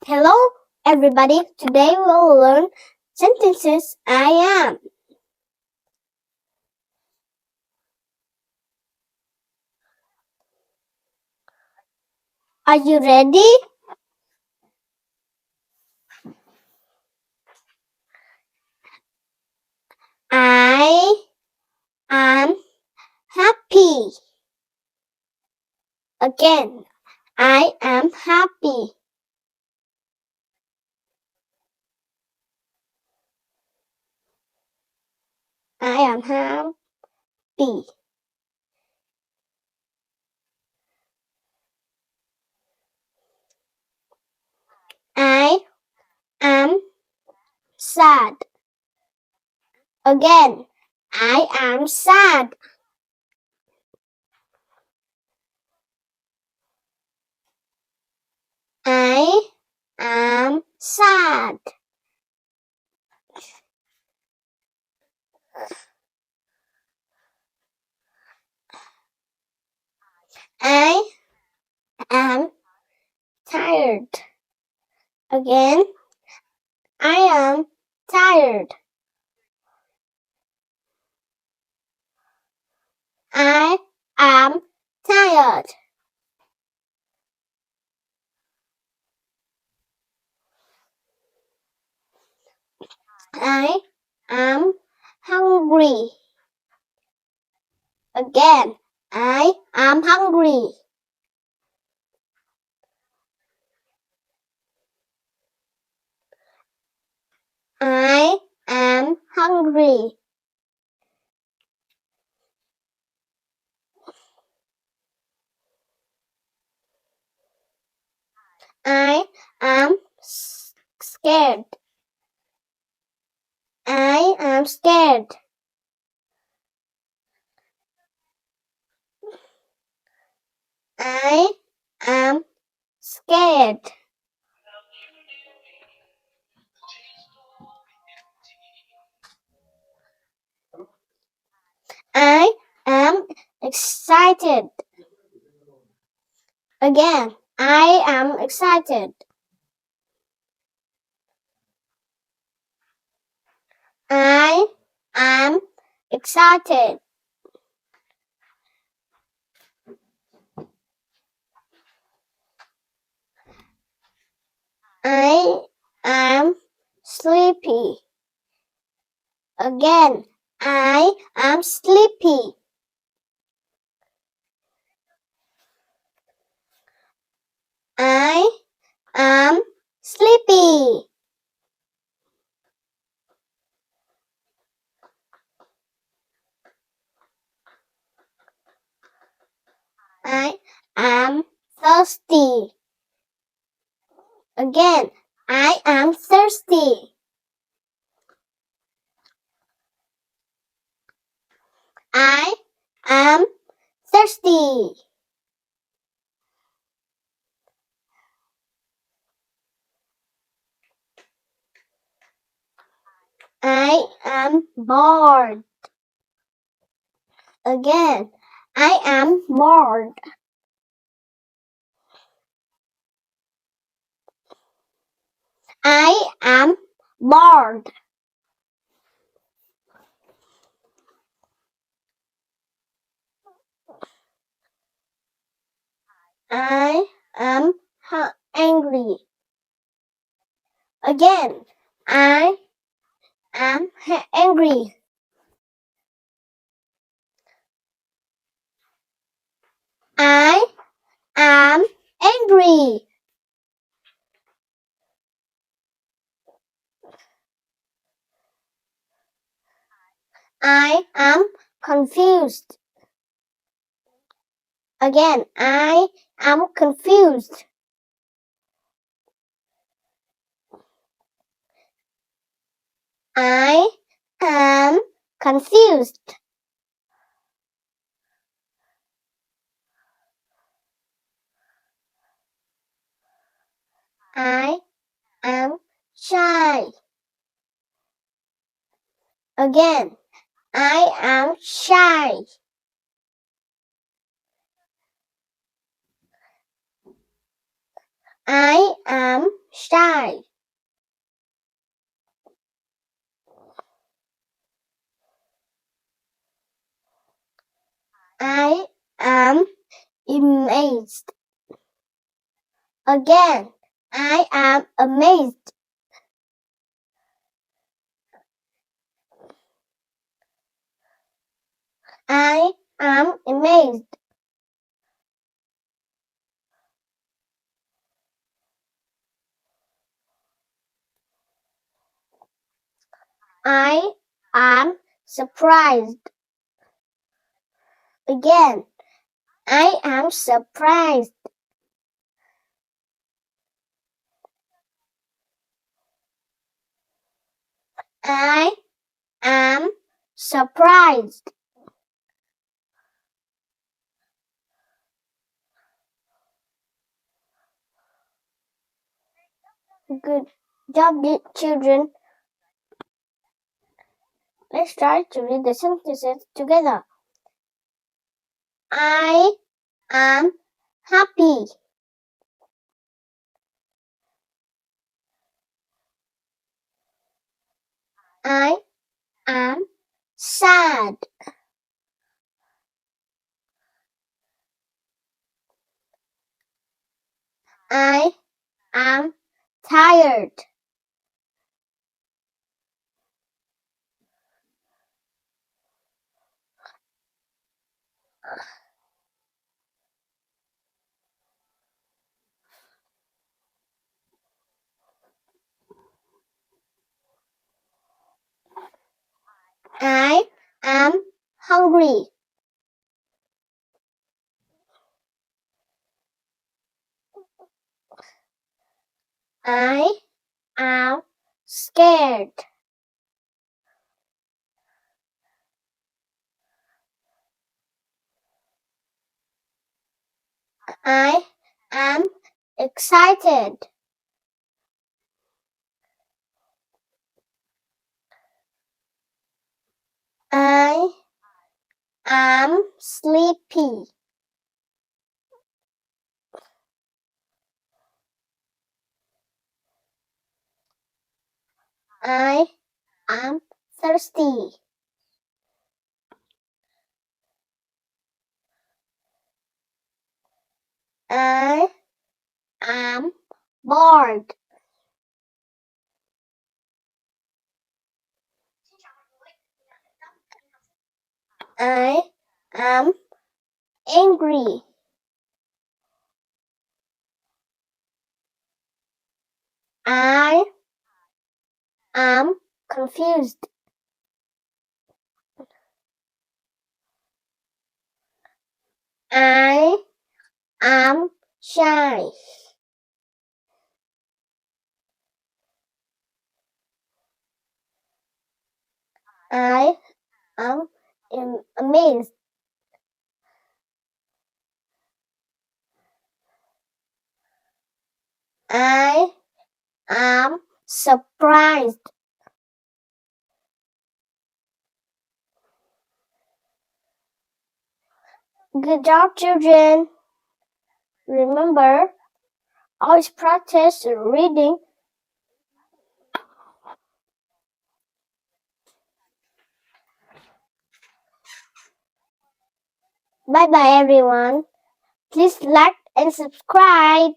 Hello, everybody. Today we'll learn sentences I am. Are you ready? I am happy. Again, I am happy. I am happy. I am sad. Again, I am sad. I am sad. I am tired. Again, I am tired. I am tired. I am hungry. Again, I am hungry. I am hungry. I am scared. I am scared. I am scared. I am excited. Again, I am excited. I am excited. I am sleepy. Again, I am sleepy. I am sleepy. I am thirsty. Again, I am thirsty. I am thirsty. I am bored. Again, I am bored. I am bored. I am angry. Again, I am angry. I am angry. I am confused. Again, I am confused. I am confused. I am shy. Again, I am shy. I am shy. I am amazed. Again, I am amazed. I am amazed. I am surprised. Again, I am surprised. I am surprised. Good job, children. Let's try to read the sentences together. I am happy. I am sad. I am tired. I am hungry. I am scared. I am excited. I am sleepy. I am thirsty. I am bored. I am angry. I am confused. I am shy. I am amazed. I am surprised. Good job, children. Remember, always practice reading. Bye bye, everyone. Please like and subscribe.